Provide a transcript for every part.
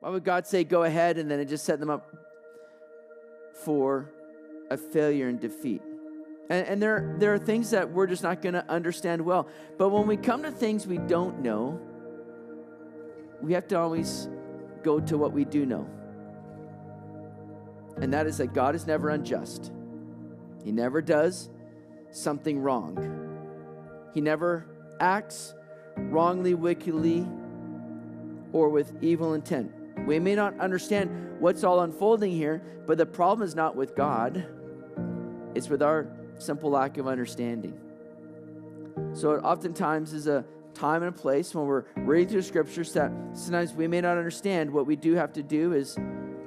Why would God say, go ahead, and then it just set them up for a failure and defeat? And there are things that we're just not going to understand well. But when we come to things we don't know, we have to always go to what we do know. And that is that God is never unjust. He never does something wrong. He never acts wrongly, wickedly, or with evil intent. We may not understand what's all unfolding here, but the problem is not with God. It's with our simple lack of understanding. So it oftentimes is a time and a place when we're reading through scriptures that sometimes we may not understand. What we do have to do is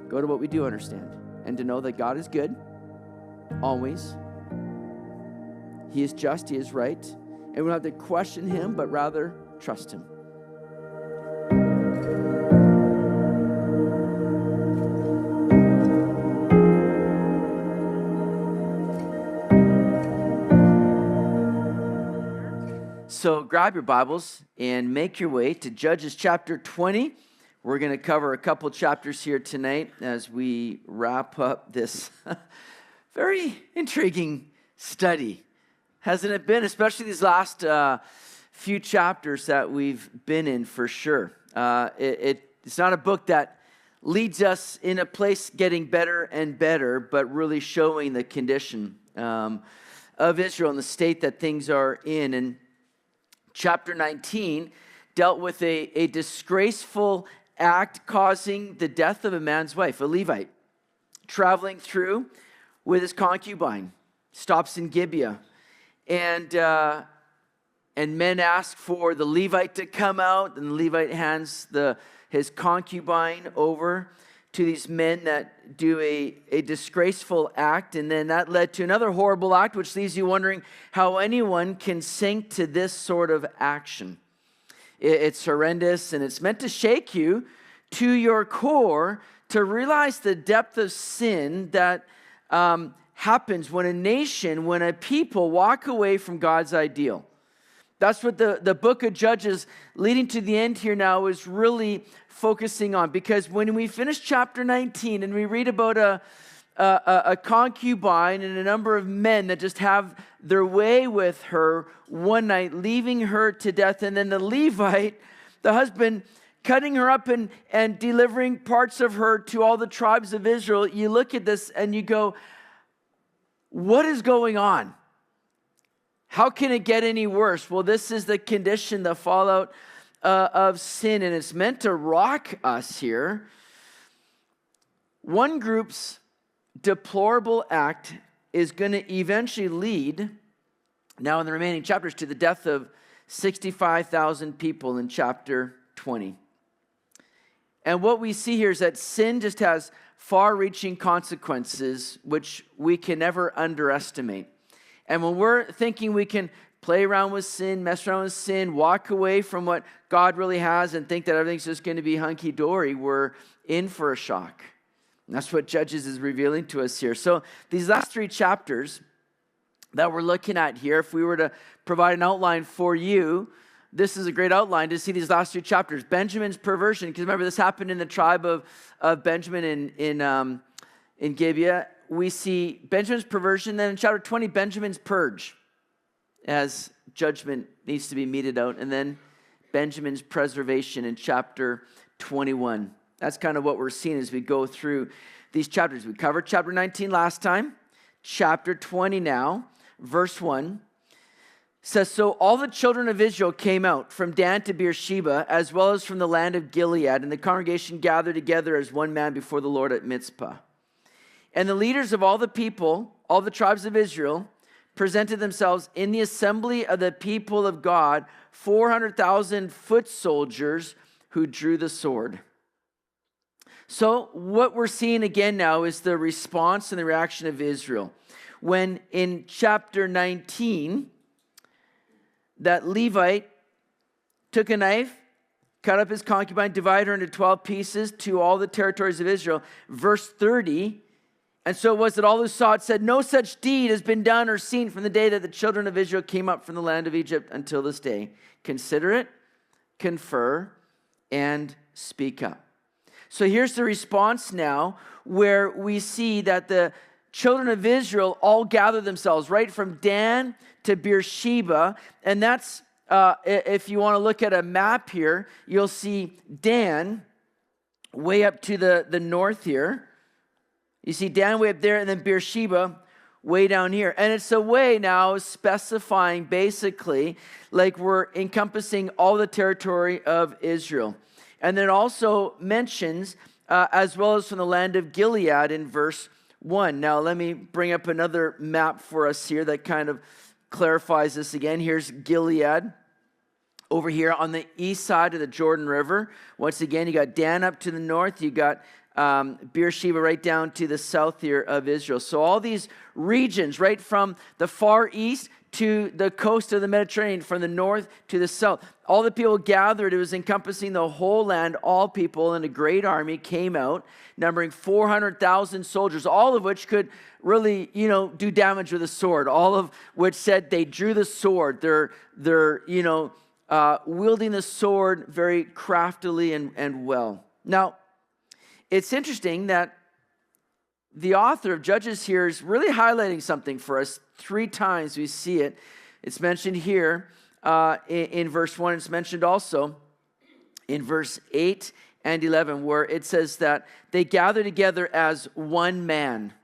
go to what we do understand, and to know that God is good, always. He is just, He is right, and we don't have to question Him, but rather trust Him. So grab your Bibles and make your way to Judges chapter 20. We're going to cover a couple chapters here tonight as we wrap up this very intriguing study. Hasn't it been? Especially these last few chapters that we've been in, for sure. It's not a book that leads us in a place getting better and better, but really showing the condition of Israel and the state that things are in. And chapter 19 dealt with a disgraceful act causing the death of a man's wife, a Levite, traveling through with his concubine, stops in Gibeah, and men ask for the Levite to come out, and the Levite hands his concubine over to these men that do a disgraceful act, and then that led to another horrible act, which leaves you wondering how anyone can sink to this sort of action. It's horrendous, and it's meant to shake you to your core to realize the depth of sin that happens when a nation, when a people walk away from God's ideal. That's what the book of Judges, leading to the end here now, is really focusing on. Because when we finish chapter 19 and we read about a concubine and a number of men that just have their way with her one night, leaving her to death, and then the Levite, the husband, cutting her up and delivering parts of her to all the tribes of Israel, you look at this and you go, what is going on? How can it get any worse? Well, this is the condition, the fallout of sin, and it's meant to rock us here. One group's deplorable act is going to eventually lead, now in the remaining chapters, to the death of 65,000 people in chapter 20. And what we see here is that sin just has far-reaching consequences, which we can never underestimate. And when we're thinking we can play around with sin, mess around with sin, walk away from what God really has and think that everything's just going to be hunky-dory, we're in for a shock. And that's what Judges is revealing to us here. So these last three chapters that we're looking at here, if we were to provide an outline for you, this is a great outline to see these last two chapters. Benjamin's perversion, because remember this happened in the tribe of Benjamin in Gibeah. We see Benjamin's perversion. Then in chapter 20, Benjamin's purge, as judgment needs to be meted out. And then Benjamin's preservation in chapter 21. That's kind of what we're seeing as we go through these chapters. We covered chapter 19 last time. Chapter 20 now, verse 1 says, "So all the children of Israel came out from Dan to Beersheba, as well as from the land of Gilead, and the congregation gathered together as one man before the Lord at Mizpah. And the leaders of all the people, all the tribes of Israel, presented themselves in the assembly of the people of God, 400,000 foot soldiers who drew the sword." So what we're seeing again now is the response and the reaction of Israel. When in chapter 19, that Levite took a knife, cut up his concubine, divided her into 12 pieces to all the territories of Israel. Verse 30, "And so it was that all who saw it said, 'No such deed has been done or seen from the day that the children of Israel came up from the land of Egypt until this day. Consider it, confer, and speak up.'" So here's the response now, where we see that the children of Israel all gather themselves, right from Dan to Beersheba. And that's, if you want to look at a map here, you'll see Dan way up to the north here. You see Dan way up there, and then Beersheba way down here. And it's a way now specifying basically like we're encompassing all the territory of Israel. And then it also mentions, as well as from the land of Gilead in verse 1. Now let me bring up another map for us here that kind of clarifies this again. Here's Gilead over here on the east side of the Jordan River. Once again, you got Dan up to the north. You got Beersheba right down to the south here of Israel. So all these regions, right from the far east to the coast of the Mediterranean, from the north to the south, all the people gathered. It was encompassing the whole land. All people in a great army came out, numbering 400,000 soldiers, all of which could really, do damage with a sword. All of which said they drew the sword. They're wielding the sword very craftily and well. Now, it's interesting that the author of Judges here is really highlighting something for us. 3 times we see it. It's mentioned here in verse 1. It's mentioned also in verse 8 and 11, where it says that they gather together as one man.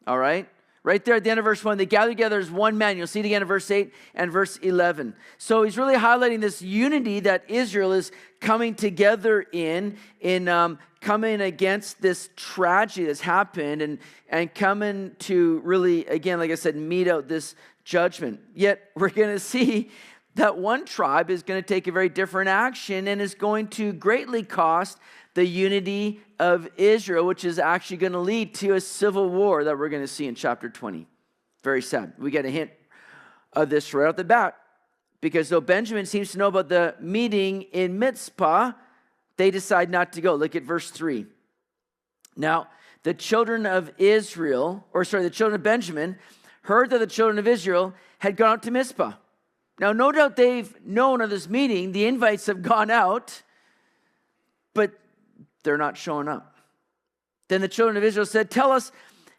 All right? Right there at the end of verse 1, they gather together as one man. You'll see it again in verse 8 and verse 11. So he's really highlighting this unity that Israel is coming together in coming against this tragedy that's happened and coming to really, again, like I said, meet out this judgment. Yet we're going to see that one tribe is going to take a very different action and is going to greatly cost the unity of Israel, which is actually going to lead to a civil war that we're going to see in chapter 20. Very sad. We get a hint of this right off the bat, because though Benjamin seems to know about the meeting in Mizpah, they decide not to go. Look at verse 3. Now, the children of Benjamin heard that the children of Israel had gone out to Mizpah. Now, no doubt they've known of this meeting. The invites have gone out, but they're not showing up. Then the children of Israel said, "Tell us,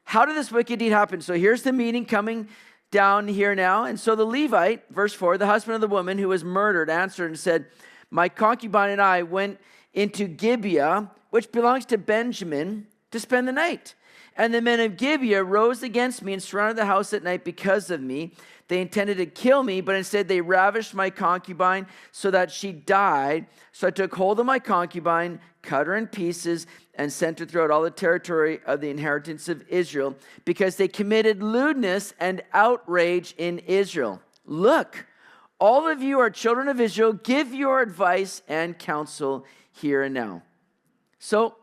how did this wicked deed happen?" So here's the meeting coming down here now. And so the Levite, verse 4, the husband of the woman who was murdered, answered and said, "My concubine and I went into Gibeah, which belongs to Benjamin, to spend the night. And the men of Gibeah rose against me and surrounded the house at night because of me. They intended to kill me, but instead they ravished my concubine so that she died. So I took hold of my concubine, cut her in pieces, and sent her throughout all the territory of the inheritance of Israel, because they committed lewdness and outrage in Israel. Look, all of you are children of Israel. Give your advice and counsel here and now." So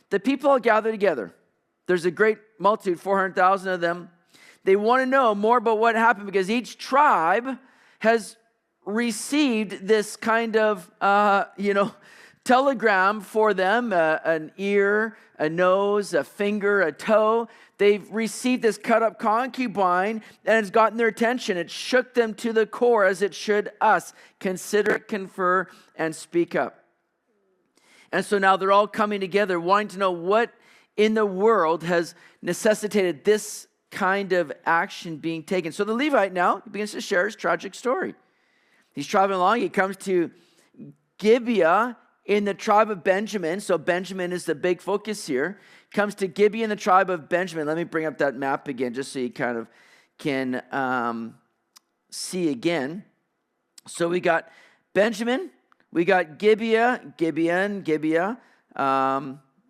the people all gather together. There's a great multitude, 400,000 of them. They want to know more about what happened, because each tribe has received this kind of, telegram for them, an ear, a nose, a finger, a toe. They've received this cut up concubine, and it's gotten their attention. It shook them to the core, as it should us. Consider, confer, and speak up. And so now they're all coming together, wanting to know what in the world has necessitated this kind of action being taken. So the Levite now begins to share his tragic story. He's traveling along. He comes to Gibeah in the tribe of Benjamin. So Benjamin is the big focus here. Comes to Gibeah in the tribe of Benjamin. Let me bring up that map again, just so you kind of can see again. So we got Benjamin. We got Gibeah, Gibeah.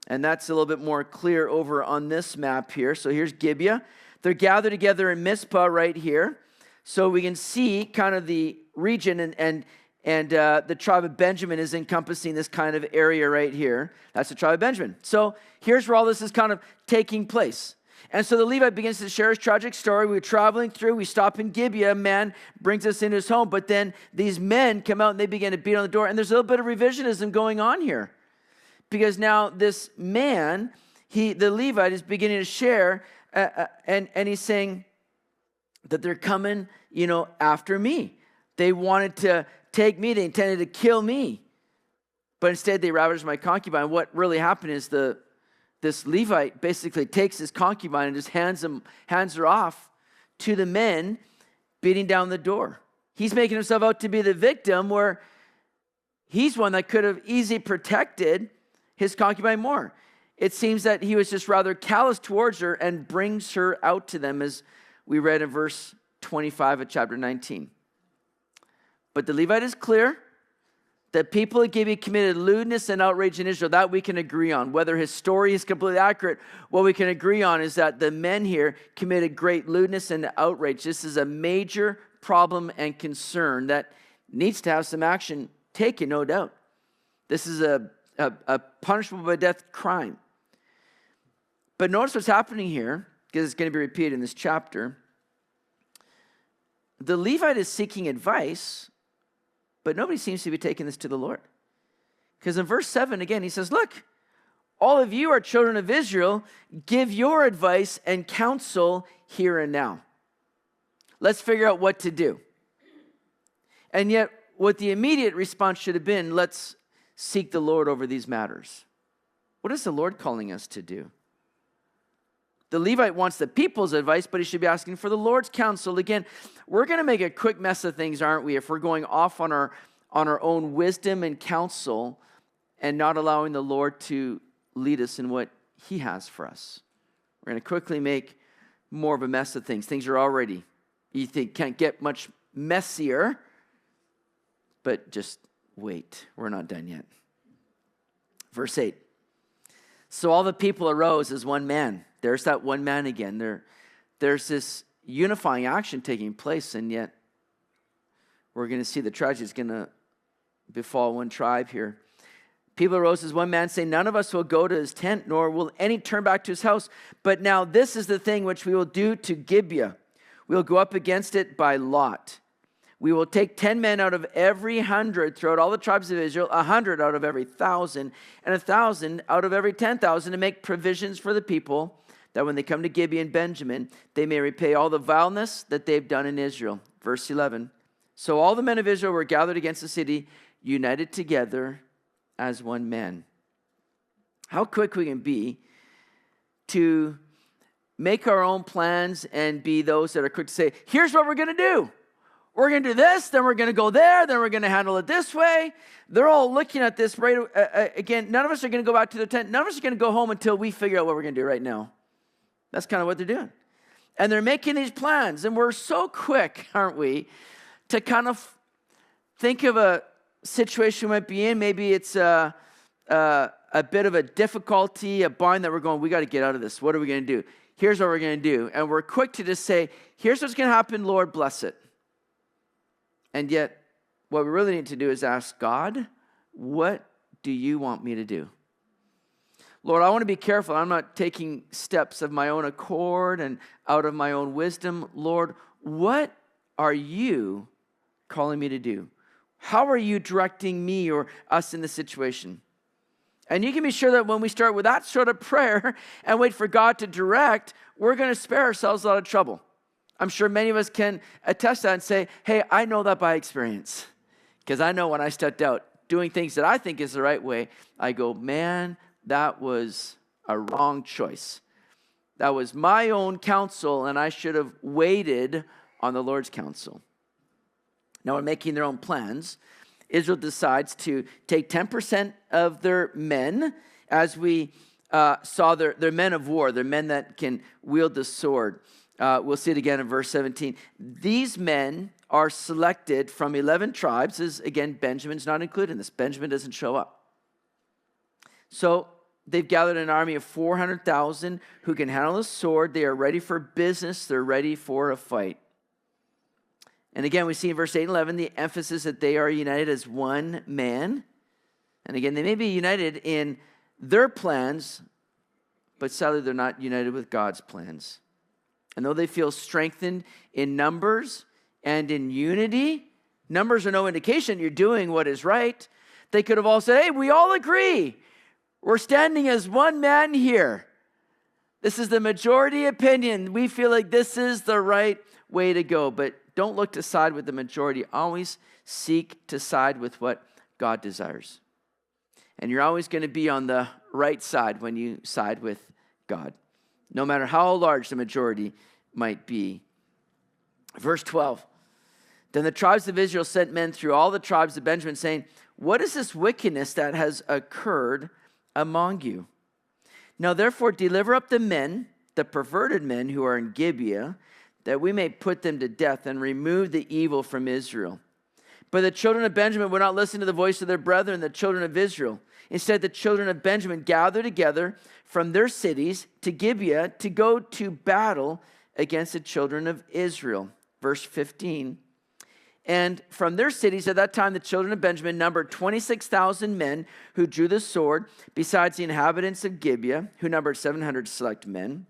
And that's a little bit more clear over on this map here. So here's Gibeah. They're gathered together in Mizpah right here. So we can see kind of the region, and the tribe of Benjamin is encompassing this kind of area right here. That's the tribe of Benjamin. So here's where all this is kind of taking place. And so the Levite begins to share his tragic story. We're traveling through. We stop in Gibeah. A man brings us into his home. But then these men come out and they begin to beat on the door. And there's a little bit of revisionism going on here. Because now this man, the Levite, is beginning to share, and he's saying that they're coming, after me. They wanted to take me. They intended to kill me. But instead they ravaged my concubine. What really happened is this Levite basically takes his concubine and just hands her off to the men beating down the door. He's making himself out to be the victim, where he's one that could have easily protected his concubine more. It seems that he was just rather callous towards her and brings her out to them, as we read in verse 25 of chapter 19. But the Levite is clear that people at Gibeah committed lewdness and outrage in Israel. That we can agree on. Whether his story is completely accurate, what we can agree on is that the men here committed great lewdness and outrage. This is a major problem and concern that needs to have some action taken, no doubt. This is a punishable by death crime. But notice what's happening here, because it's going to be repeated in this chapter. The Levite is seeking advice, but nobody seems to be taking this to the Lord. Because in verse 7, again, he says, look, all of you are children of Israel. Give your advice and counsel here and now. Let's figure out what to do. And yet, what the immediate response should have been, let's seek the Lord over these matters. What is the Lord calling us to do? The Levite wants the people's advice, but he should be asking for the Lord's counsel. Again, we're going to make a quick mess of things, aren't we, if we're going off on our own wisdom and counsel and not allowing the Lord to lead us in what he has for us. We're going to quickly make more of a mess of things. Things are already, you think, can't get much messier, but just wait. We're not done yet. Verse 8. So all the people arose as one man. There's that one man again. There's this unifying action taking place, and yet we're going to see the tragedy is going to befall one tribe here. People arose as one man, saying, none of us will go to his tent, nor will any turn back to his house. But now this is the thing which we will do to Gibeah. We will go up against it by lot. We will take 10 men out of every 100 throughout all the tribes of Israel, 100 out of every 1,000, and 1,000 out of every 10,000, to make provisions for the people, that when they come to Gibeah and Benjamin, they may repay all the vileness that they've done in Israel. Verse 11. So all the men of Israel were gathered against the city, united together as one man. How quick we can be to make our own plans and be those that are quick to say, here's what we're going to do. We're going to do this, then we're going to go there, then we're going to handle it this way. They're all looking at this right again. None of us are going to go back to the tent. None of us are going to go home until we figure out what we're going to do right now. That's kind of what they're doing. And they're making these plans. And we're so quick, aren't we, to kind of think of a situation we might be in. Maybe it's a bit of a difficulty, a bind that we're going, we got to get out of this. What are we going to do? Here's what we're going to do. And we're quick to just say, here's what's going to happen, Lord, bless it. And yet, what we really need to do is ask God, what do you want me to do? Lord, I want to be careful. I'm not taking steps of my own accord and out of my own wisdom. Lord, what are you calling me to do? How are you directing me or us in this situation? And you can be sure that when we start with that sort of prayer and wait for God to direct, we're going to spare ourselves a lot of trouble. I'm sure many of us can attest that and say, hey, I know that by experience. Because I know when I stepped out doing things that I think is the right way, I go, man, that was a wrong choice. That was my own counsel, and I should have waited on the Lord's counsel. Now, in making their own plans, Israel decides to take 10% of their men, as we saw their men of war, their men that can wield the sword. We'll see it again in verse 17. These men are selected from 11 tribes. As again, Benjamin's not included in this. Benjamin doesn't show up. So they've gathered an army of 400,000 who can handle a sword. They are ready for business. They're ready for a fight. And again, we see in verse 8 and 11 the emphasis that they are united as one man. And again, they may be united in their plans, but sadly they're not united with God's plans. And though they feel strengthened in numbers and in unity, numbers are no indication you're doing what is right. They could have all said, hey, we all agree. We're standing as one man here. This is the majority opinion. We feel like this is the right way to go. But don't look to side with the majority. Always seek to side with what God desires. And you're always going to be on the right side when you side with God, no matter how large the majority might be. Verse 12. Then the tribes of Israel sent men through all the tribes of Benjamin, saying, what is this wickedness that has occurred among you? Now therefore deliver up the men, the perverted men who are in Gibeah, that we may put them to death and remove the evil from Israel. But the children of Benjamin would not listen to the voice of their brethren, the children of Israel. Instead, the children of Benjamin gathered together from their cities to Gibeah to go to battle against the children of Israel. Verse 15. And from their cities at that time, the children of Benjamin numbered 26,000 men who drew the sword, besides the inhabitants of Gibeah, who numbered 700 select men.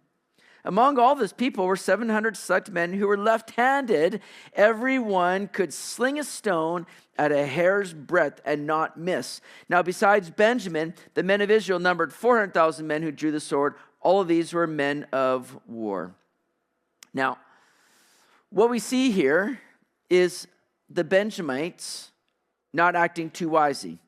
Among all this people were 700 select men who were left-handed. Everyone could sling a stone at a hair's breadth and not miss. Now, besides Benjamin, the men of Israel numbered 400,000 men who drew the sword. All of these were men of war. Now, what we see here is the Benjamites not acting too wisely,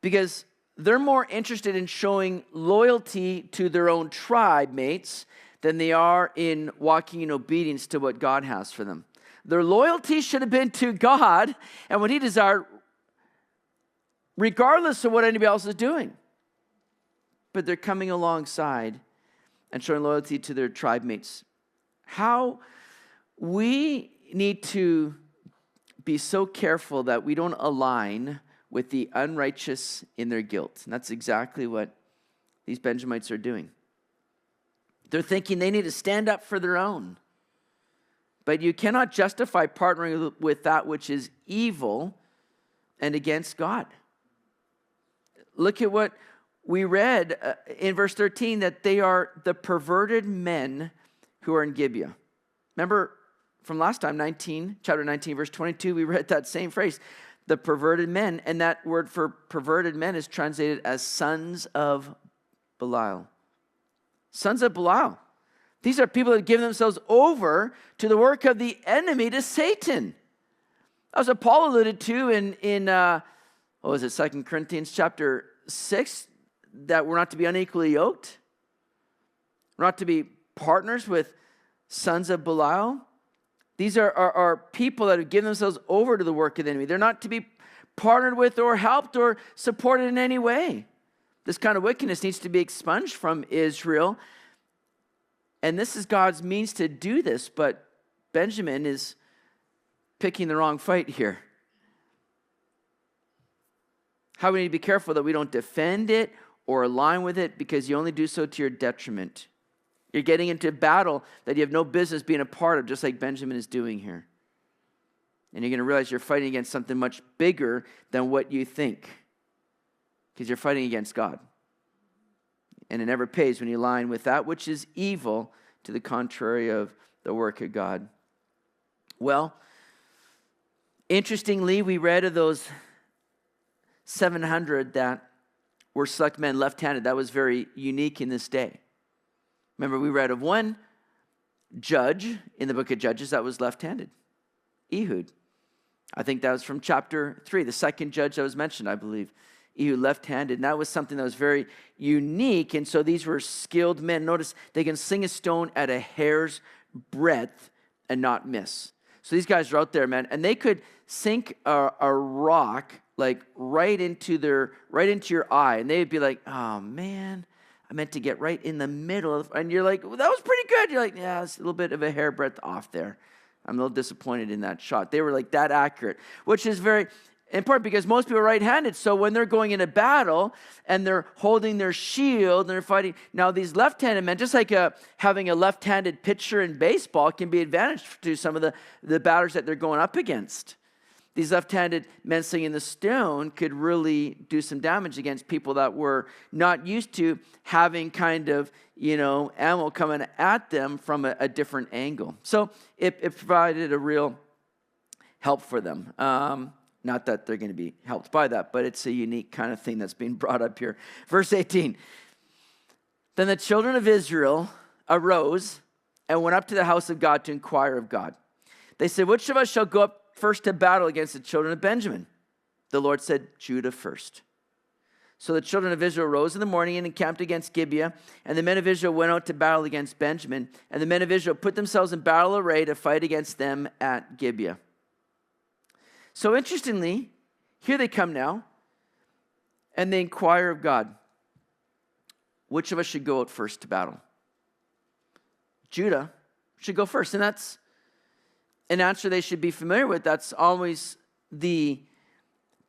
because they're more interested in showing loyalty to their own tribe mates than they are in walking in obedience to what God has for them. Their loyalty should have been to God and what He desired, regardless of what anybody else is doing. But they're coming alongside and showing loyalty to their tribe mates. How we need to be so careful that we don't align with the unrighteous in their guilt. And that's exactly what these Benjamites are doing. They're thinking they need to stand up for their own. But you cannot justify partnering with that which is evil and against God. Look at what we read in verse 13, that they are the perverted men who are in Gibeah. Remember from last time, chapter 19, verse 22, we read that same phrase, the perverted men. And that word for perverted men is translated as sons of Belial. Sons of Belial. These are people that give themselves over to the work of the enemy, to Satan. That's what Paul alluded to in 2 Corinthians chapter 6, that we're not to be unequally yoked. We're not to be partners with sons of Belial. These are people that have given themselves over to the work of the enemy. They're not to be partnered with or helped or supported in any way. This kind of wickedness needs to be expunged from Israel. And this is God's means to do this, but Benjamin is picking the wrong fight here. How we need to be careful that we don't defend it or align with it, because you only do so to your detriment. You're getting into a battle that you have no business being a part of, just like Benjamin is doing here. And you're going to realize you're fighting against something much bigger than what you think, because you're fighting against God. And it never pays when you align with that which is evil to the contrary of the work of God. Well, interestingly, we read of those 700 that were select men left-handed. That was very unique in this day. Remember, we read of one judge in the book of Judges that was left-handed, Ehud. I think that was from chapter 3, the second judge that was mentioned, I believe. Ehud left-handed, and that was something that was very unique. And so these were skilled men. Notice they can sling a stone at a hair's breadth and not miss. So these guys are out there, man, and they could sink a rock like right into your eye, and they'd be like, "Oh man, I meant to get right in the middle." And you're like, well, "That was pretty good." You're like, "Yeah, it's a little bit of a hair breadth off there. I'm a little disappointed in that shot." They were like that accurate, which is very important because most people are right-handed. So when they're going into battle and they're holding their shield and they're fighting, now these left-handed men, just like having a left-handed pitcher in baseball can be advantage to some of the batters that they're going up against. These left-handed men slinging the stone could really do some damage against people that were not used to having kind of, ammo coming at them from a different angle. So it provided a real help for them. Not that they're going to be helped by that, but it's a unique kind of thing that's being brought up here. Verse 18, then the children of Israel arose and went up to the house of God to inquire of God. They said, "Which of us shall go up first to battle against the children of Benjamin?" The Lord said, "Judah first." So the children of Israel rose in the morning and encamped against Gibeah, and the men of Israel went out to battle against Benjamin, and the men of Israel put themselves in battle array to fight against them at Gibeah. So interestingly, here they come now, and they inquire of God, which of us should go out first to battle? Judah should go first, and that's an answer they should be familiar with. That's always the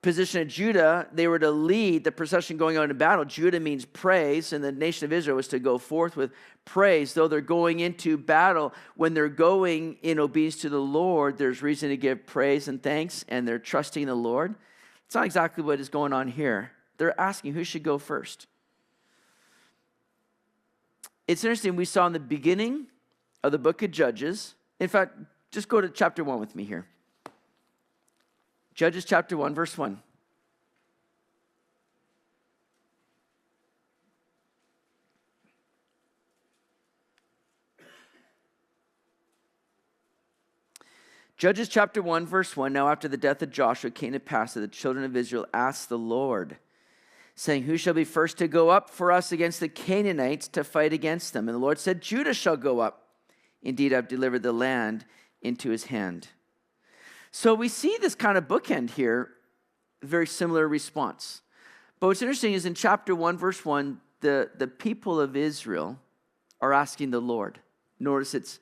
position of Judah. They were to lead the procession going out into battle. Judah means praise, and the nation of Israel was to go forth with praise. Though they're going into battle, when they're going in obedience to the Lord, there's reason to give praise and thanks, and they're trusting the Lord. It's not exactly what is going on here. They're asking who should go first. It's interesting, we saw in the beginning of the book of Judges. In fact, just go to chapter 1 with me here. Judges chapter 1, verse 1. Judges chapter 1, verse 1. Now after the death of Joshua, it came to pass that the children of Israel asked the Lord, saying, who shall be first to go up for us against the Canaanites to fight against them? And the Lord said, Judah shall go up. Indeed, I've delivered the land into his hand. So we see this kind of bookend here, very similar response. But what's interesting is in chapter 1, verse 1, the people of Israel are asking the Lord. Notice it's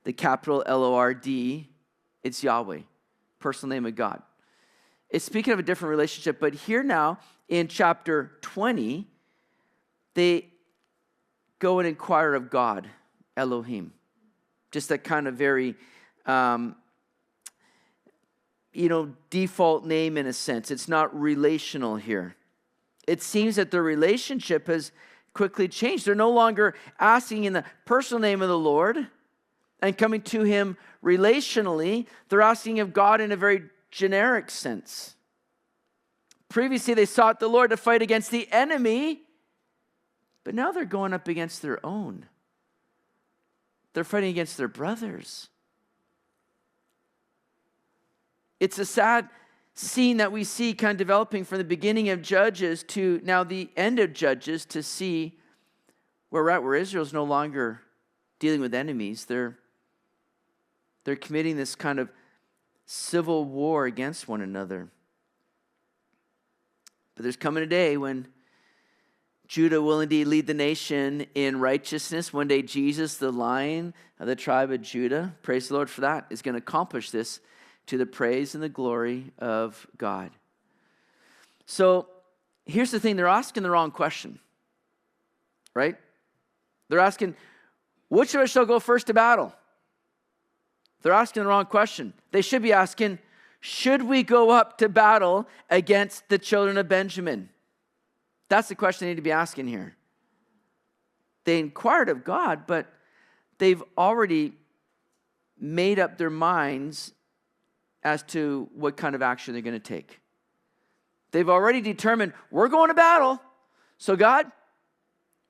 the capital Lord, it's Yahweh, personal name of God. It's speaking of a different relationship, but here now in chapter 20, they go and inquire of God, Elohim. Just that kind of very, default name in a sense. It's not relational here. It seems that the relationship has quickly changed. They're no longer asking in the personal name of the Lord and coming to him relationally. They're asking of God in a very generic sense. Previously, they sought the Lord to fight against the enemy, but now they're going up against their own. They're fighting against their brothers. It's a sad scene that we see kind of developing from the beginning of Judges to now the end of Judges, to see where we're at, where Israel's no longer dealing with enemies. They're committing this kind of civil war against one another. But there's coming a day when Judah will indeed lead the nation in righteousness. One day Jesus, the Lion of the tribe of Judah, praise the Lord for that, is going to accomplish this to the praise and the glory of God. So here's the thing, they're asking the wrong question, right? They're asking, which of us shall go first to battle? They're asking the wrong question. They should be asking, should we go up to battle against the children of Benjamin? That's the question they need to be asking here. They inquired of God, but they've already made up their minds as to what kind of action they're going to take. They've already determined, we're going to battle. So God,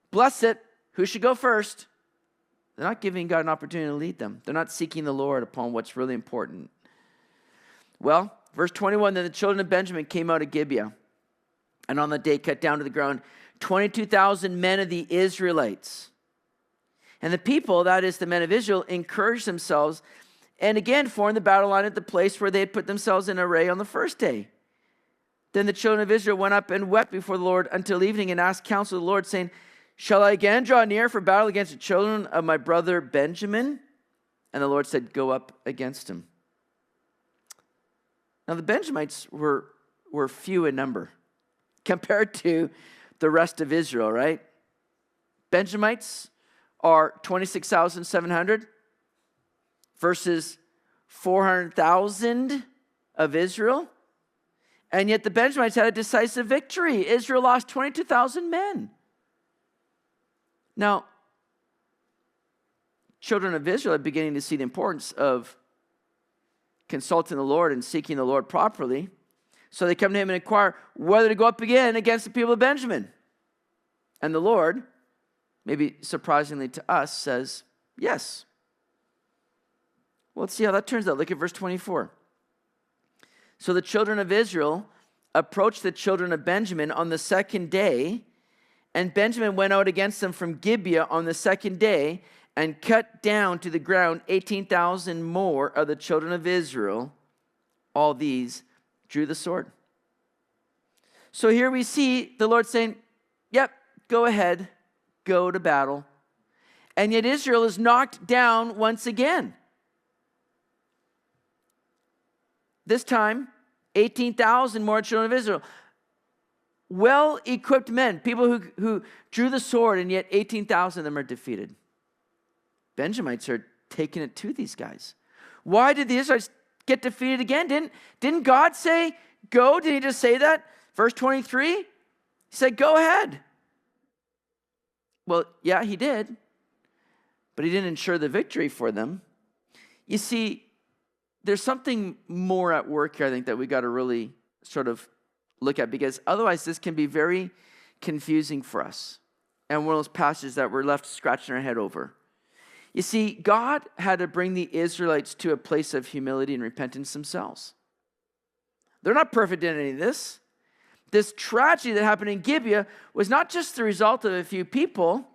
bless it. Who should go first? They're not giving God an opportunity to lead them. They're not seeking the Lord upon what's really important. Well, verse 21, then the children of Benjamin came out of Gibeah, and on the day cut down to the ground 22,000 men of the Israelites. And the people, that is the men of Israel, encouraged themselves and again formed the battle line at the place where they had put themselves in array on the first day. Then the children of Israel went up and wept before the Lord until evening and asked counsel of the Lord, saying, shall I again draw near for battle against the children of my brother Benjamin? And the Lord said, go up against him. Now the Benjamites were few in number compared to the rest of Israel, right? Benjamites are 26,700 versus 400,000 of Israel. And yet the Benjamites had a decisive victory. Israel lost 22,000 men. Now, children of Israel are beginning to see the importance of consulting the Lord and seeking the Lord properly. So they come to him and inquire whether to go up again against the people of Benjamin. And the Lord, maybe surprisingly to us, says, yes. Well, let's see how that turns out. Look at verse 24. So the children of Israel approached the children of Benjamin on the second day, and Benjamin went out against them from Gibeah on the second day and cut down to the ground 18,000 more of the children of Israel. All these drew the sword. So here we see the Lord saying, yep, go ahead, go to battle. And yet Israel is knocked down once again. This time, 18,000 more children of Israel. Well-equipped men, people who drew the sword, and yet 18,000 of them are defeated. Benjamites are taking it to these guys. Why did the Israelites get defeated again? Didn't God say, go? Did he just say that? Verse 23, he said, go ahead. Well, yeah, he did. But he didn't ensure the victory for them. You see, there's something more at work here, I think, that we got to really sort of look at, because otherwise this can be very confusing for us. And one of those passages that we're left scratching our head over. You see, God had to bring the Israelites to a place of humility and repentance themselves. They're not perfect in any of this. This tragedy that happened in Gibeah was not just the result of a few people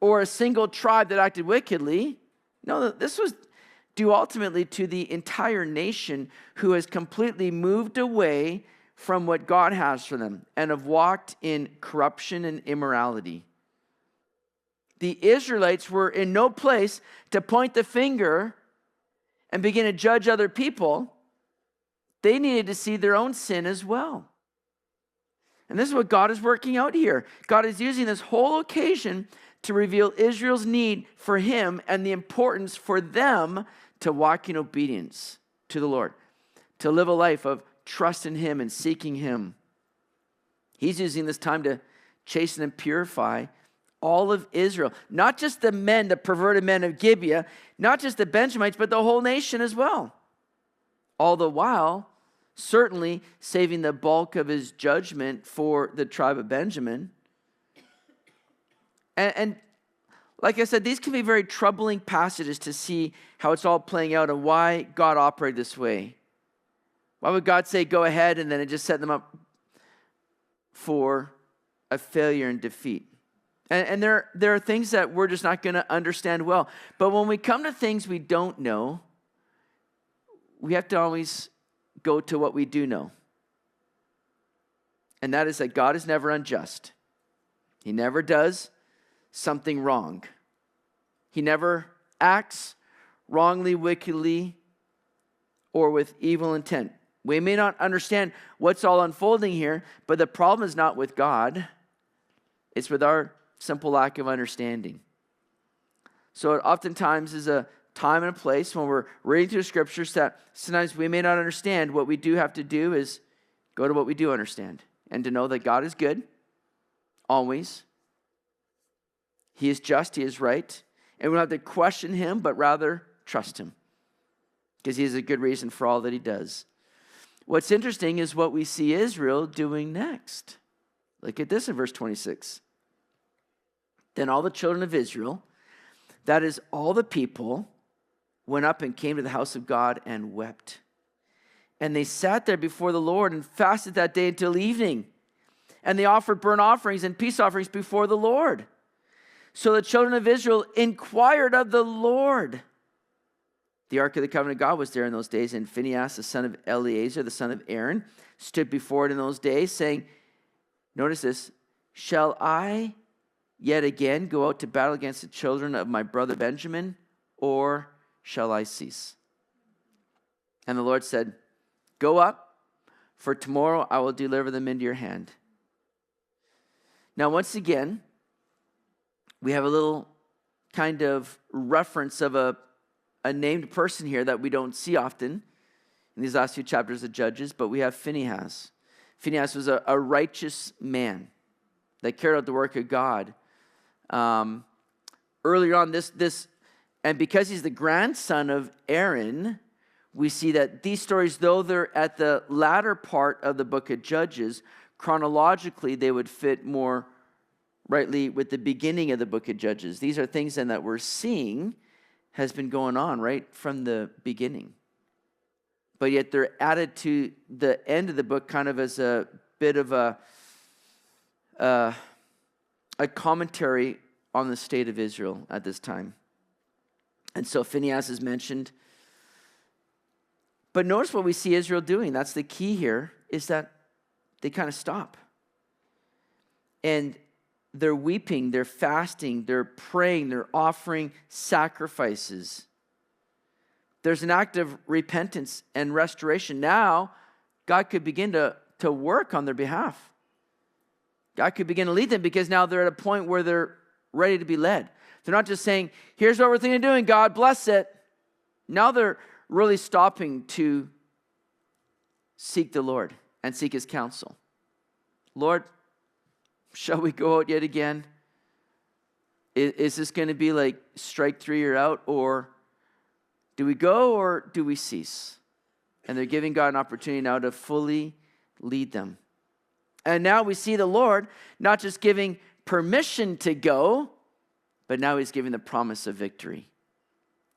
or a single tribe that acted wickedly. No, this was due ultimately to the entire nation who has completely moved away from what God has for them and have walked in corruption and immorality. The Israelites were in no place to point the finger and begin to judge other people. They needed to see their own sin as well. And this is what God is working out here. God is using this whole occasion to reveal Israel's need for him and the importance for them to walk in obedience to the Lord, to live a life of trust in him and seeking him. He's using this time to chasten and purify all of Israel, not just the men, the perverted men of Gibeah, not just the Benjamites, but the whole nation as well. All the while, certainly saving the bulk of his judgment for the tribe of Benjamin. And like I said, these can be very troubling passages to see how it's all playing out and why God operated this way. Why would God say, go ahead, and then it just set them up for a failure and defeat? And there are things that we're just not going to understand well. But when we come to things we don't know, we have to always go to what we do know. And that is that God is never unjust. He never does something wrong. He never acts wrongly, wickedly, or with evil intent. We may not understand what's all unfolding here, but the problem is not with God. It's with our simple lack of understanding. So it oftentimes is a time and a place when we're reading through scriptures that sometimes we may not understand. What we do have to do is go to what we do understand and to know that God is good, always. He is just, he is right. And we don't have to question him, but rather trust him, because he has a good reason for all that he does. What's interesting is what we see Israel doing next. Look at this in verse 26. Then all the children of Israel, that is all the people, went up and came to the house of God and wept. And they sat there before the Lord and fasted that day until evening. And they offered burnt offerings and peace offerings before the Lord. So the children of Israel inquired of the Lord. The ark of the covenant of God was there in those days, and Phinehas, the son of Eleazar, the son of Aaron, stood before it in those days, saying, notice this, shall I yet again go out to battle against the children of my brother Benjamin, or shall I cease? And the Lord said, go up, for tomorrow I will deliver them into your hand. Now, once again, we have a little kind of reference of a named person here that we don't see often in these last few chapters of Judges, but we have Phinehas. Phinehas was a righteous man that carried out the work of God. Earlier on, and because he's the grandson of Aaron, we see that these stories, though they're at the latter part of the book of Judges, chronologically they would fit more rightly with the beginning of the book of Judges. These are things then that we're seeing has been going on right from the beginning. but yet they're added to the end of the book kind of as a bit of a commentary on the state of Israel at this time. And so Phinehas is mentioned. But notice what we see Israel doing. That's the key here, is that they kind of stop. And they're weeping, they're fasting, they're praying, they're offering sacrifices. There's an act of repentance and restoration. Now, God could begin to work on their behalf. God could begin to lead them because now they're at a point where they're ready to be led. They're not just saying, here's what we're thinking of doing, God bless it. Now they're really stopping to seek the Lord and seek his counsel. Lord, shall we go out yet again? Is this going to be like strike three, you're out? Or do we go or do we cease? And they're giving God an opportunity now to fully lead them. And now we see the Lord not just giving permission to go, but now he's giving the promise of victory.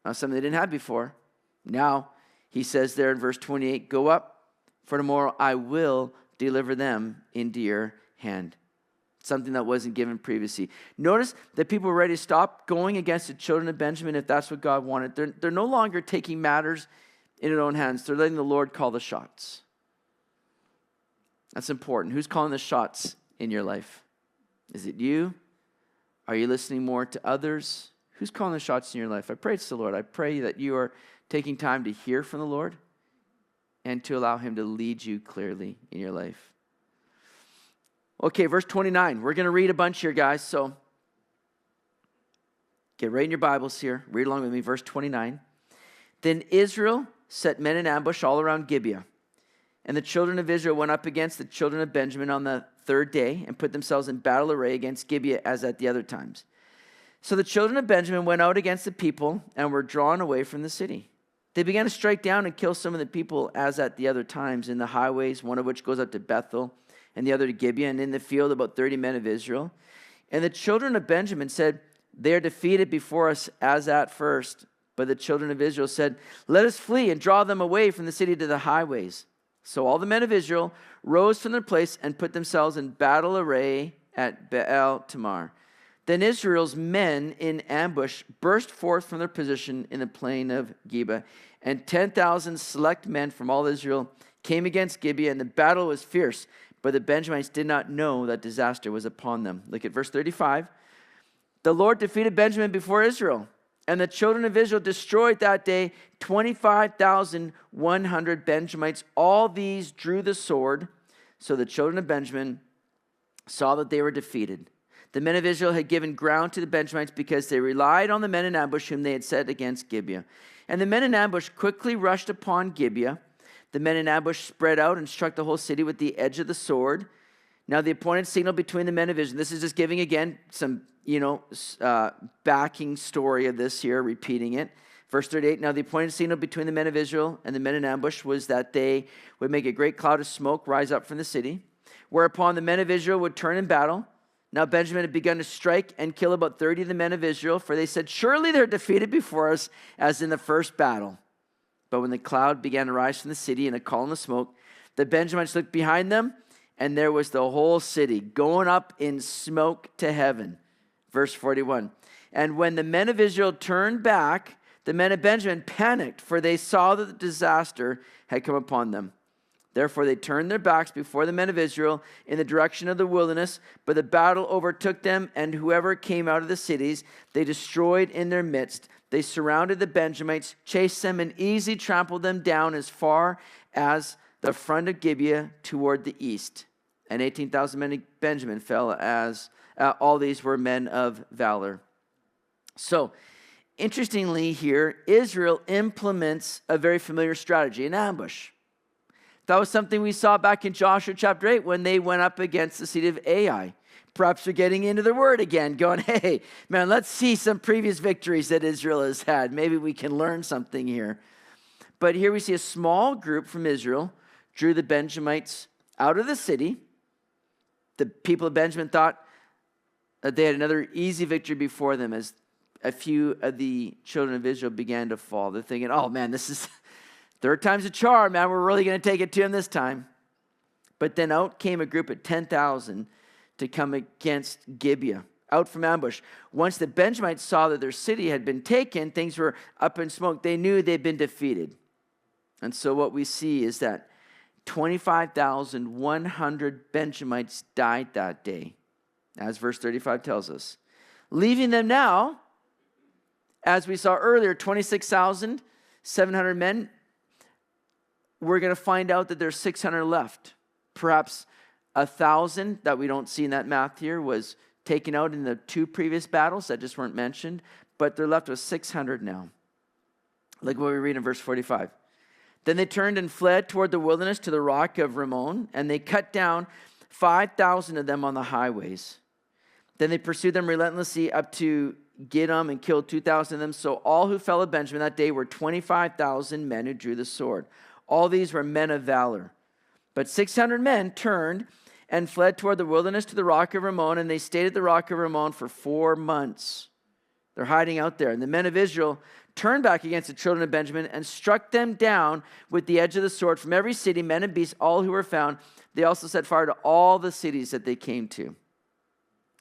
Now, something they didn't have before. Now, he says there in verse 28, go up, for tomorrow I will deliver them into your hand. Something that wasn't given previously. Notice that people were ready to stop going against the children of Benjamin if that's what God wanted. They're no longer taking matters in their own hands. They're letting the Lord call the shots. That's important. Who's calling the shots in your life? Is it you? Are you listening more to others? Who's calling the shots in your life? I pray it's the Lord. I pray that you are taking time to hear from the Lord and to allow him to lead you clearly in your life. Okay, verse 29. We're going to read a bunch here, guys. So get right in your Bibles here. Read along with me. Verse 29. Then Israel set men in ambush all around Gibeah. And the children of Israel went up against the children of Benjamin on the third day and put themselves in battle array against Gibeah as at the other times. So the children of Benjamin went out against the people and were drawn away from the city. They began to strike down and kill some of the people as at the other times in the highways, one of which goes up to Bethel and the other to Gibeah, and in the field about 30 men of Israel. And the children of Benjamin said, they are defeated before us as at first. But the children of Israel said, let us flee and draw them away from the city to the highways. So all the men of Israel rose from their place and put themselves in battle array at Baal Tamar. Then Israel's men in ambush burst forth from their position in the plain of Gibeah, and 10,000 select men from all Israel came against Gibeah, and the battle was fierce. But the Benjamites did not know that disaster was upon them. Look at verse 35. The Lord defeated Benjamin before Israel, and the children of Israel destroyed that day 25,100 Benjamites. All these drew the sword. So the children of Benjamin saw that they were defeated. The men of Israel had given ground to the Benjamites because they relied on the men in ambush whom they had set against Gibeah. And the men in ambush quickly rushed upon Gibeah. The men in ambush spread out and struck the whole city with the edge of the sword. Now the appointed signal between the men of Israel. This is just giving again some, backing story of this here, repeating it. Verse 38, now the appointed signal between the men of Israel and the men in ambush was that they would make a great cloud of smoke rise up from the city, whereupon the men of Israel would turn in battle. Now Benjamin had begun to strike and kill about 30 of the men of Israel, for they said, surely they're defeated before us as in the first battle. But when the cloud began to rise from the city in a column of smoke, the Benjamites looked behind them, and there was the whole city going up in smoke to heaven. Verse 41. And when the men of Israel turned back, the men of Benjamin panicked, for they saw that the disaster had come upon them. Therefore they turned their backs before the men of Israel in the direction of the wilderness, but the battle overtook them, and whoever came out of the cities, they destroyed in their midst. They surrounded the Benjamites, chased them, and easily trampled them down as far as the front of Gibeah toward the east. And 18,000 men of Benjamin fell as all these were men of valor. So, interestingly here, Israel implements a very familiar strategy, an ambush. That was something we saw back in Joshua chapter 8 when they went up against the city of Ai. Perhaps they're getting into the word again, going, hey, man, let's see some previous victories that Israel has had. Maybe we can learn something here. But here we see a small group from Israel drew the Benjamites out of the city. The people of Benjamin thought that they had another easy victory before them as a few of the children of Israel began to fall. They're thinking, oh man, this Third time's a charm, man. We're really going to take it to him this time. But then out came a group of 10,000 to come against Gibeah, out from ambush. Once the Benjamites saw that their city had been taken, things were up in smoke. They knew they'd been defeated. And so what we see is that 25,100 Benjamites died that day, as verse 35 tells us. Leaving them now, as we saw earlier, 26,700 men. We're going to find out that there's 600 left. Perhaps 1,000 that we don't see in that math here was taken out in the 2 previous battles that just weren't mentioned, but they're left with 600 now. Look what we read in verse 45. Then they turned and fled toward the wilderness to the rock of Rimmon, and they cut down 5,000 of them on the highways. Then they pursued them relentlessly up to Gidom and killed 2,000 of them. So all who fell of Benjamin that day were 25,000 men who drew the sword. All these were men of valor. But 600 men turned and fled toward the wilderness to the rock of Rimmon, and they stayed at the rock of Rimmon for 4 months. They're hiding out there. And the men of Israel turned back against the children of Benjamin and struck them down with the edge of the sword from every city, men and beasts, all who were found. They also set fire to all the cities that they came to.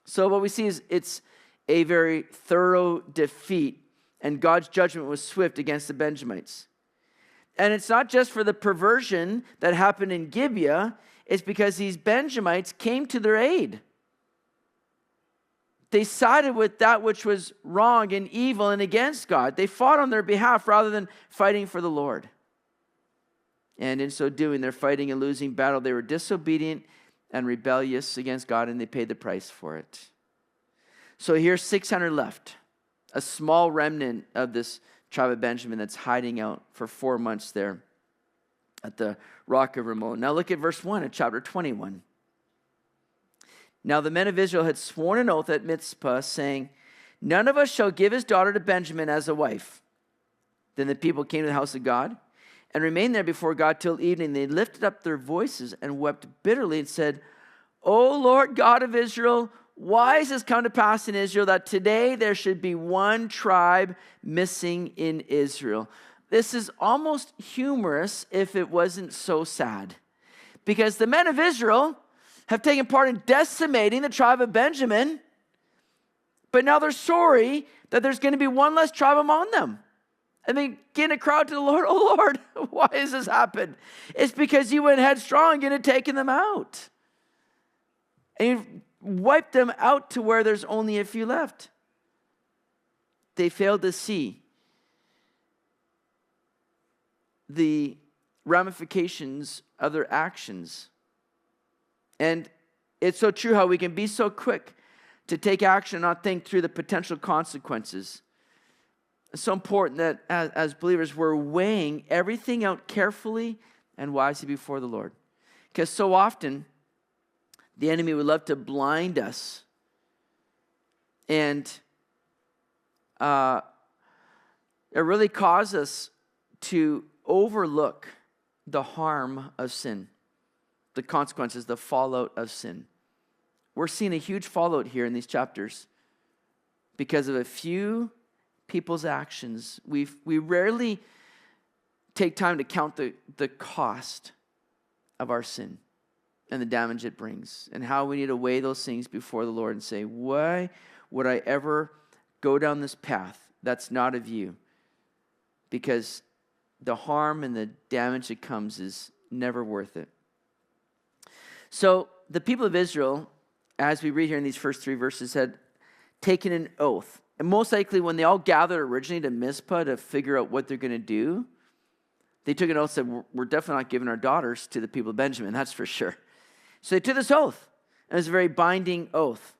So what we see is it's a very thorough defeat, and God's judgment was swift against the Benjamites. And it's not just for the perversion that happened in Gibeah, it's because these Benjamites came to their aid. They sided with that which was wrong and evil and against God. They fought on their behalf rather than fighting for the Lord. And in so doing, they're fighting a losing battle. They were disobedient and rebellious against God, and they paid the price for it. So here's 600 left, a small remnant of this tribe of Benjamin that's hiding out for 4 months there at the rock of Rimmon. Now look at verse 1 of chapter 21. Now the men of Israel had sworn an oath at Mizpah, saying, none of us shall give his daughter to Benjamin as a wife. Then the people came to the house of God and remained there before God till evening. They lifted up their voices and wept bitterly and said, O Lord God of Israel, why has this come to pass in Israel that today there should be one tribe missing in Israel? This is almost humorous if it wasn't so sad. Because the men of Israel have taken part in decimating the tribe of Benjamin, but now they're sorry that there's going to be one less tribe among them. And they get a crowd to the Lord, oh Lord, why has this happened? It's because you went headstrong and had taken them out. And you wiped them out to where there's only a few left. They failed to see the ramifications of their actions. And it's so true how we can be so quick to take action and not think through the potential consequences. It's so important that as believers, we're weighing everything out carefully and wisely before the Lord. Because so often, the enemy would love to blind us and it really causes us to overlook the harm of sin, the consequences, the fallout of sin. We're seeing a huge fallout here in these chapters because of a few people's actions. We rarely take time to count the cost of our sin and the damage it brings, and how we need to weigh those things before the Lord and say, why would I ever go down this path that's not of you? Because the harm and the damage that comes is never worth it. So the people of Israel, as we read here in these first 3 verses, had taken an oath. And most likely when they all gathered originally to Mizpah to figure out what they're going to do, they took an oath and said, we're definitely not giving our daughters to the people of Benjamin, that's for sure. So they took this oath, and it's a very binding oath.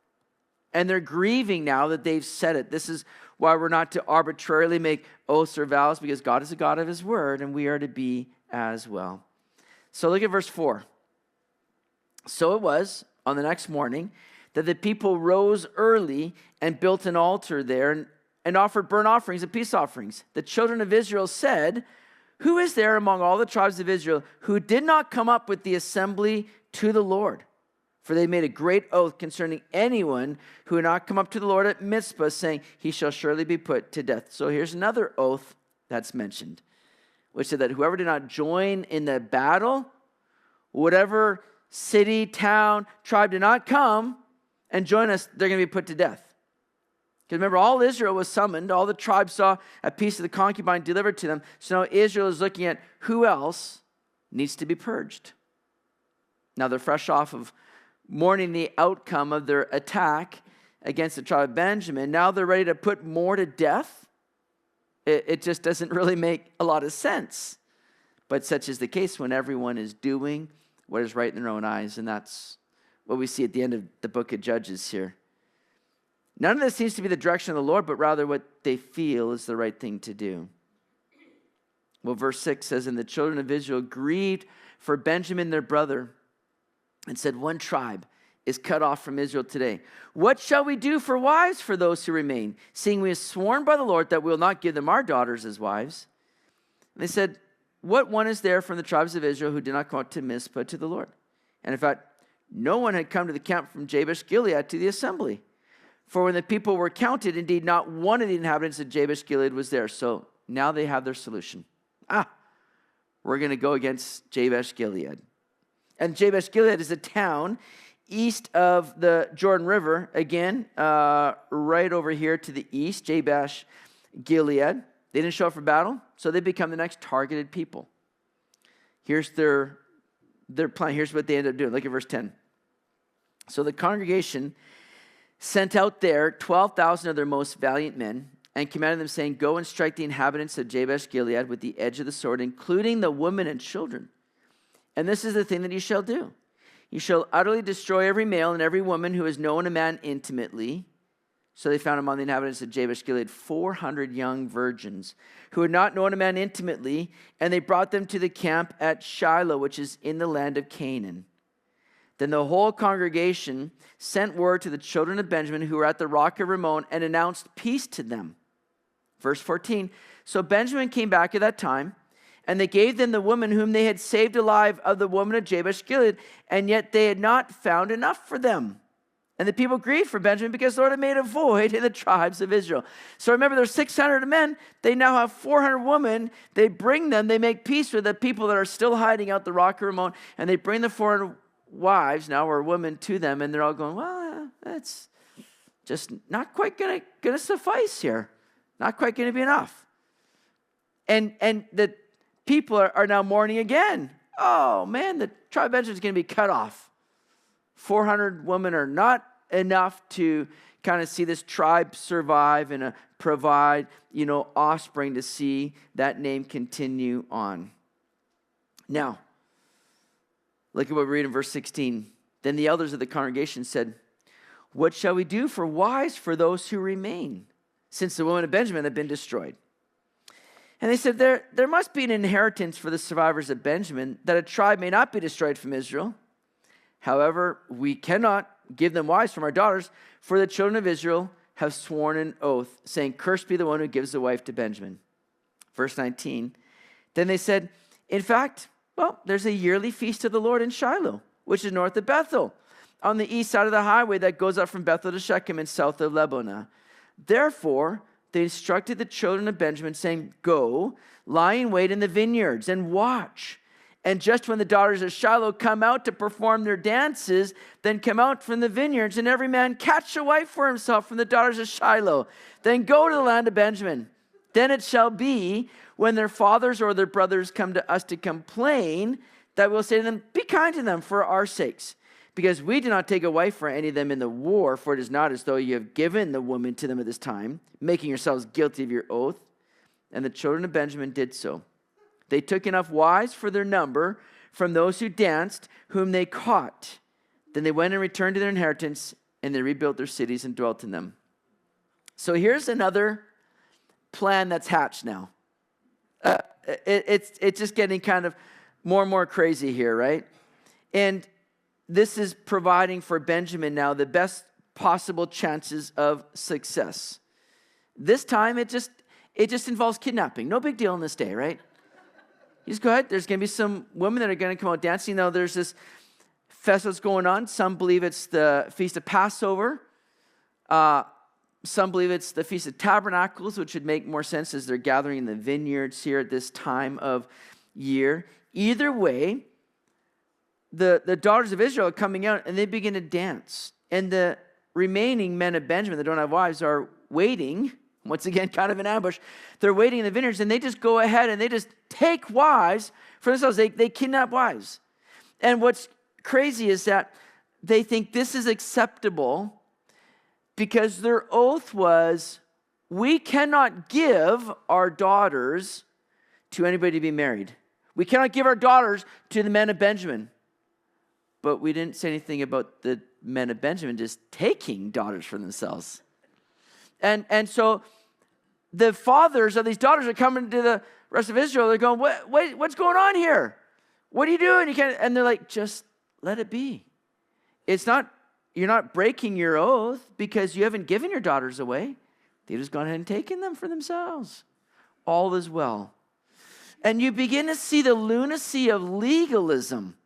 And they're grieving now that they've said it. This is why we're not to arbitrarily make oaths or vows, because God is a God of his word, and we are to be as well. So look at verse 4. So it was on the next morning that the people rose early and built an altar there and offered burnt offerings and peace offerings. The children of Israel said, who is there among all the tribes of Israel who did not come up with the assembly to the Lord? For they made a great oath concerning anyone who had not come up to the Lord at Mizpah, saying, he shall surely be put to death. So here's another oath that's mentioned. which said that whoever did not join in the battle, whatever city, town, tribe did not come and join us, they're going to be put to death. Because remember, all Israel was summoned. All the tribes saw a piece of the concubine delivered to them. So now Israel is looking at who else needs to be purged. Now they're fresh off of mourning the outcome of their attack against the tribe of Benjamin. Now they're ready to put more to death. It just doesn't really make a lot of sense. But such is the case when everyone is doing what is right in their own eyes. And that's what we see at the end of the book of Judges here. None of this seems to be the direction of the Lord, but rather what they feel is the right thing to do. Well, verse 6 says, and the children of Israel grieved for Benjamin their brother and said, one tribe is cut off from Israel today. What shall we do for wives for those who remain, seeing we have sworn by the Lord that we will not give them our daughters as wives? And they said, what one is there from the tribes of Israel who did not come out to Mizpah to the Lord? And in fact, no one had come to the camp from Jabesh Gilead to the assembly. For when the people were counted, indeed, not one of the inhabitants of Jabesh Gilead was there. So now they have their solution. We're going to go against Jabesh Gilead. And Jabesh Gilead is a town east of the Jordan River. Again, right over here to the east, Jabesh Gilead. They didn't show up for battle, so they become the next targeted people. Here's their plan. Here's what they end up doing. Look at verse 10. So the congregation sent out there 12,000 of their most valiant men and commanded them, saying, go and strike the inhabitants of Jabesh Gilead with the edge of the sword, including the women and children. And this is the thing that you shall do. You shall utterly destroy every male and every woman who has known a man intimately. So they found among the inhabitants of Jabesh Gilead 400 young virgins who had not known a man intimately, and they brought them to the camp at Shiloh, which is in the land of Canaan. Then the whole congregation sent word to the children of Benjamin who were at the rock of Rimmon and announced peace to them. Verse 14, so Benjamin came back at that time, and they gave them the woman whom they had saved alive of the woman of Jabesh Gilead, and yet they had not found enough for them. And the people grieved for Benjamin because the Lord had made a void in the tribes of Israel. So remember, there's 600 men. They now have 400 women. They bring them. They make peace with the people that are still hiding out the rock of Rimmon, and they bring the 400 wives now or women to them, and they're all going, well, that's just not quite gonna suffice here. Not quite gonna be enough. And the people are now mourning again. Oh man, the tribe of Benjamin is gonna be cut off. 400 women are not enough to kind of see this tribe survive and provide, offspring to see that name continue on. Now, look at what we read in verse 16. Then the elders of the congregation said, what shall we do for wives for those who remain, since the women of Benjamin have been destroyed? And they said, there must be an inheritance for the survivors of Benjamin, that a tribe may not be destroyed from Israel. However, we cannot give them wives from our daughters, for the children of Israel have sworn an oath, saying, cursed be the one who gives a wife to Benjamin. Verse 19. Then they said, in fact, there's a yearly feast of the Lord in Shiloh, which is north of Bethel, on the east side of the highway that goes up from Bethel to Shechem and south of Lebonah. Therefore, they instructed the children of Benjamin, saying, go, lie in wait in the vineyards and watch. And just when the daughters of Shiloh come out to perform their dances, then come out from the vineyards, and every man catch a wife for himself from the daughters of Shiloh. Then go to the land of Benjamin. Then it shall be, when their fathers or their brothers come to us to complain, that we'll say to them, be kind to them for our sakes, because we do not take a wife for any of them in the war, for it is not as though you have given the woman to them at this time, making yourselves guilty of your oath. And the children of Benjamin did so. They took enough wives for their number from those who danced, whom they caught. Then they went and returned to their inheritance, and they rebuilt their cities and dwelt in them. So here's another plan that's hatched now. It's just getting kind of more and more crazy here, right? And this is providing for Benjamin now the best possible chances of success. This time, it just involves kidnapping. No big deal on this day, right? You just go ahead. There's going to be some women that are going to come out dancing. Now, there's this festival that's going on. Some believe it's the Feast of Passover. Some believe it's the Feast of Tabernacles, which would make more sense as they're gathering in the vineyards here at this time of year. Either way, the daughters of Israel are coming out and they begin to dance. And the remaining men of Benjamin that don't have wives are waiting, once again, kind of an ambush. They're waiting in the vineyards and they just go ahead and they just take wives for themselves. They kidnap wives. And what's crazy is that they think this is acceptable because their oath was, we cannot give our daughters to anybody to be married. We cannot give our daughters to the men of Benjamin. But we didn't say anything about the men of Benjamin just taking daughters for themselves. And so the fathers of these daughters are coming to the rest of Israel. They're going, what's going on here? What are you doing? And they're like, just let it be. You're not breaking your oath because you haven't given your daughters away. They've just gone ahead and taken them for themselves. All is well. And you begin to see the lunacy of legalism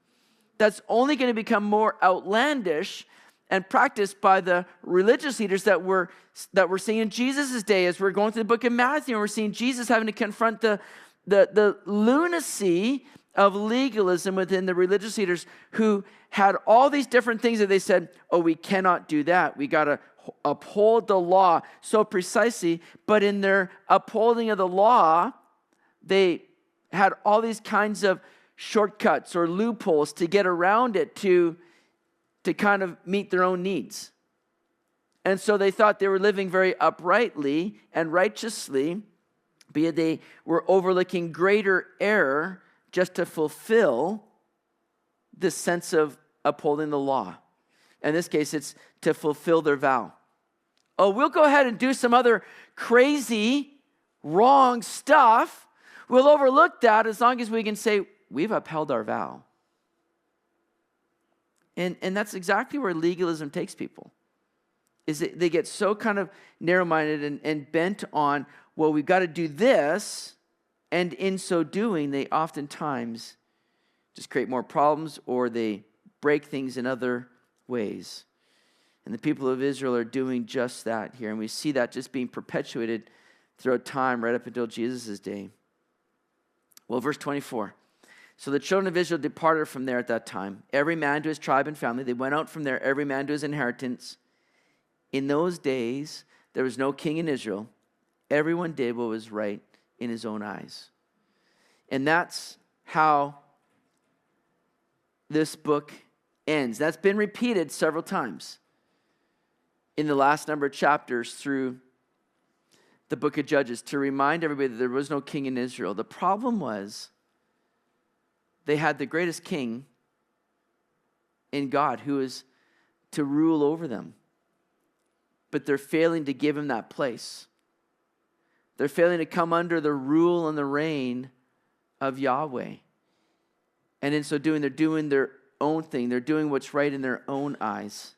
that's only going to become more outlandish and practiced by the religious leaders that we're seeing in Jesus' day as we're going through the book of Matthew, and we're seeing Jesus having to confront the lunacy of legalism within the religious leaders who had all these different things that they said, oh, we cannot do that. We got to uphold the law so precisely. But in their upholding of the law, they had all these kinds of shortcuts or loopholes to get around it to kind of meet their own needs. And so they thought they were living very uprightly and righteously, but yet they were overlooking greater error just to fulfill this sense of upholding the law. In this case, it's to fulfill their vow. Oh, we'll go ahead and do some other crazy, wrong stuff. We'll overlook that as long as we can say, we've upheld our vow. And that's exactly where legalism takes people. Is that they get so kind of narrow-minded and bent on, well, we've got to do this, and in so doing, they oftentimes just create more problems or they break things in other ways. And the people of Israel are doing just that here. And we see that just being perpetuated throughout time right up until Jesus' day. Well, verse 24. So the children of Israel departed from there at that time, every man to his tribe and family. They went out from there, every man to his inheritance. In those days, there was no king in Israel. Everyone did what was right in his own eyes. And that's how this book ends. That's been repeated several times in the last number of chapters through the book of Judges to remind everybody that there was no king in Israel. The problem was they had the greatest king in God who was to rule over them. But they're failing to give him that place. They're failing to come under the rule and the reign of Yahweh. And in so doing, they're doing their own thing. They're doing what's right in their own eyes.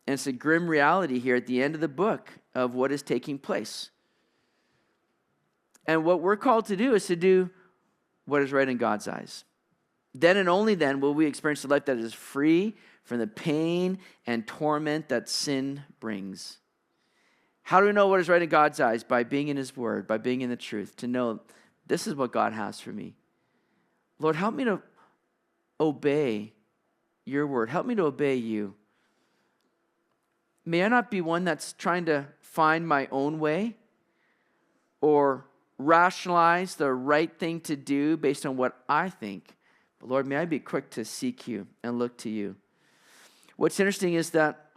And it's a grim reality here at the end of the book of what is taking place. And what we're called to do is to do what is right in God's eyes. Then and only then will we experience a life that is free from the pain and torment that sin brings. How do we know what is right in God's eyes? By being in his word, by being in the truth, to know this is what God has for me. Lord, help me to obey your word. Help me to obey you. May I not be one that's trying to find my own way or rationalize the right thing to do based on what I think. But Lord, may I be quick to seek you and look to you. What's interesting is that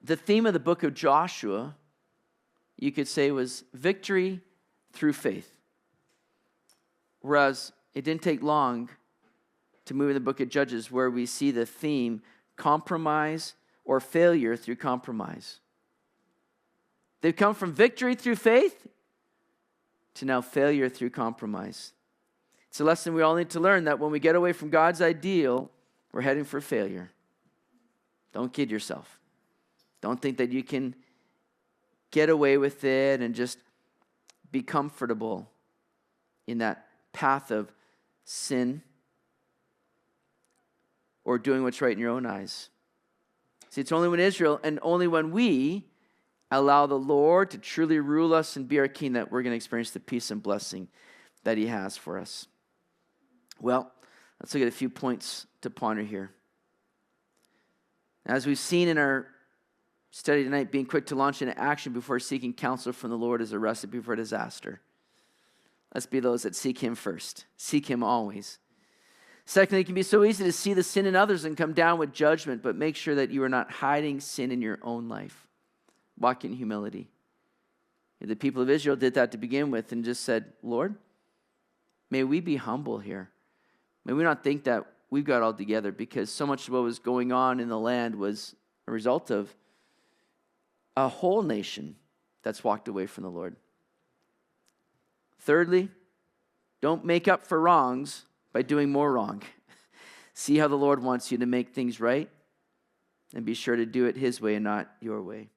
the theme of the book of Joshua, you could say, was victory through faith. Whereas it didn't take long to move in the book of Judges where we see the theme compromise or failure through compromise. They've come from victory through faith to now failure through compromise. It's a lesson we all need to learn, that when we get away from God's ideal, we're heading for failure. Don't kid yourself. Don't think that you can get away with it and just be comfortable in that path of sin or doing what's right in your own eyes. See, it's only when Israel and only when we allow the Lord to truly rule us and be our king that we're going to experience the peace and blessing that he has for us. Well, let's look at a few points to ponder here. As we've seen in our study tonight, being quick to launch into action before seeking counsel from the Lord is a recipe for disaster. Let's be those that seek him first. Seek him always. Secondly, it can be so easy to see the sin in others and come down with judgment, but make sure that you are not hiding sin in your own life. Walk in humility. The people of Israel did that to begin with and just said, Lord, may we be humble here. May we not think that we've got it all together, because so much of what was going on in the land was a result of a whole nation that's walked away from the Lord. Thirdly, don't make up for wrongs by doing more wrong. See how the Lord wants you to make things right, and be sure to do it his way and not your way.